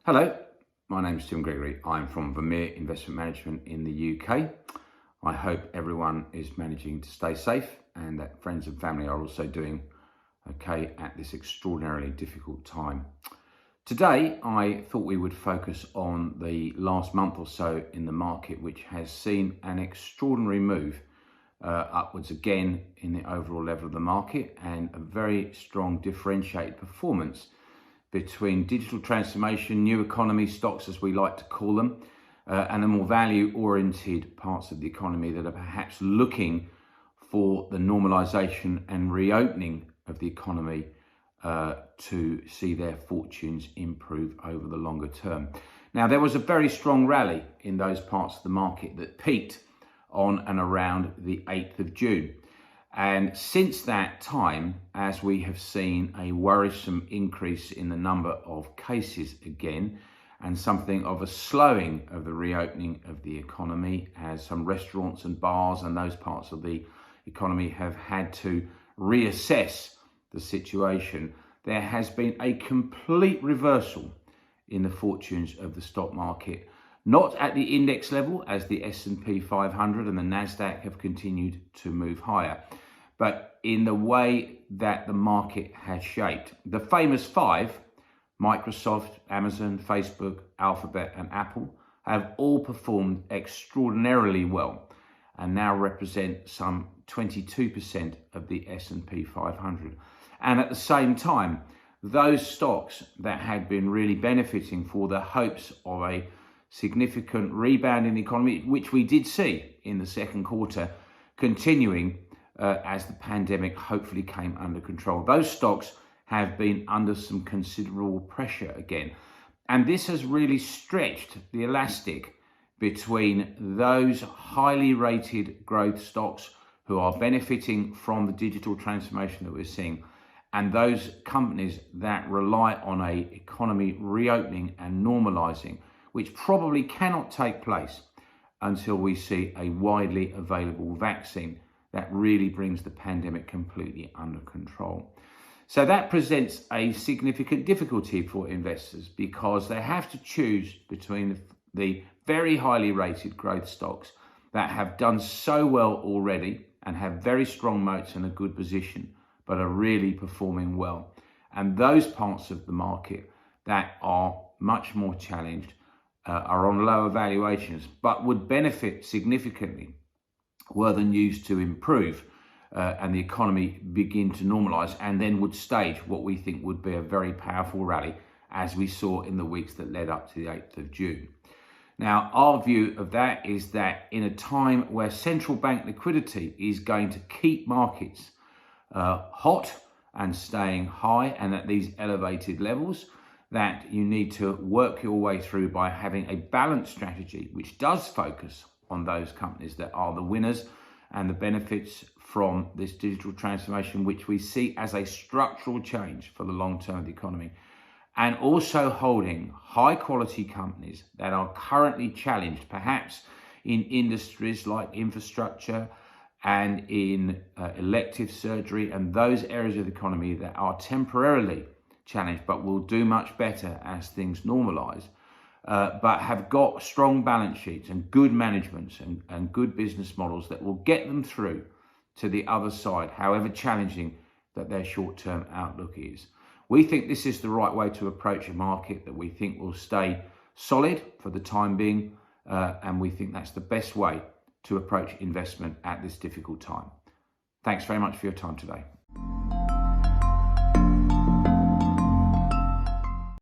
Hello, my name is Tim Gregory. I'm from Vermeer Investment Management in the UK. I hope everyone is managing to stay safe and that friends and family are also doing okay at this extraordinarily difficult time. Today, I thought we would focus on the last month or so in the market, which has seen an extraordinary move upwards again in the overall level of the market and a very strong differentiated performance between digital transformation, new economy stocks, as we like to call them, and the more value-oriented parts of the economy that are perhaps looking for the normalisation and reopening of the economy to see their fortunes improve over the longer term. Now, there was a very strong rally in those parts of the market that peaked on and around the 8th of June. And since that time, as we have seen a worrisome increase in the number of cases again, and something of a slowing of the reopening of the economy, as some restaurants and bars and those parts of the economy have had to reassess the situation, there has been a complete reversal in the fortunes of the stock market. Not at the index level, as the S&P 500 and the Nasdaq have continued to move higher, but in the way that the market has shaped. The famous five, Microsoft, Amazon, Facebook, Alphabet and Apple, have all performed extraordinarily well and now represent some 22% of the S&P 500. And at the same time, those stocks that had been really benefiting for the hopes of a significant rebound in the economy, which we did see in the second quarter, continuing as the pandemic hopefully came under control. Those stocks have been under some considerable pressure again. And this has really stretched the elastic between those highly rated growth stocks who are benefiting from the digital transformation that we're seeing, and those companies that rely on an economy reopening and normalizing, which probably cannot take place until we see a widely available vaccine that really brings the pandemic completely under control. So that presents a significant difficulty for investors because they have to choose between the very highly rated growth stocks that have done so well already and have very strong moats and a good position, but are really performing well, and those parts of the market that are much more challenged, are on lower valuations, but would benefit significantly were the news to improve and the economy begin to normalise, and then would stage what we think would be a very powerful rally, as we saw in the weeks that led up to the 8th of June. Now, our view of that is that in a time where central bank liquidity is going to keep markets hot and staying high and at these elevated levels, that you need to work your way through by having a balanced strategy which does focus on those companies that are the winners and the benefits from this digital transformation, which we see as a structural change for the long term of the economy, and also holding high quality companies that are currently challenged, perhaps in industries like infrastructure and in elective surgery and those areas of the economy that are temporarily challenged but will do much better as things normalise, but have got strong balance sheets and good managements and good business models that will get them through to the other side, however challenging that their short-term outlook is. We think this is the right way to approach a market that we think will stay solid for the time being, and we think that's the best way to approach investment at this difficult time. Thanks very much for your time today.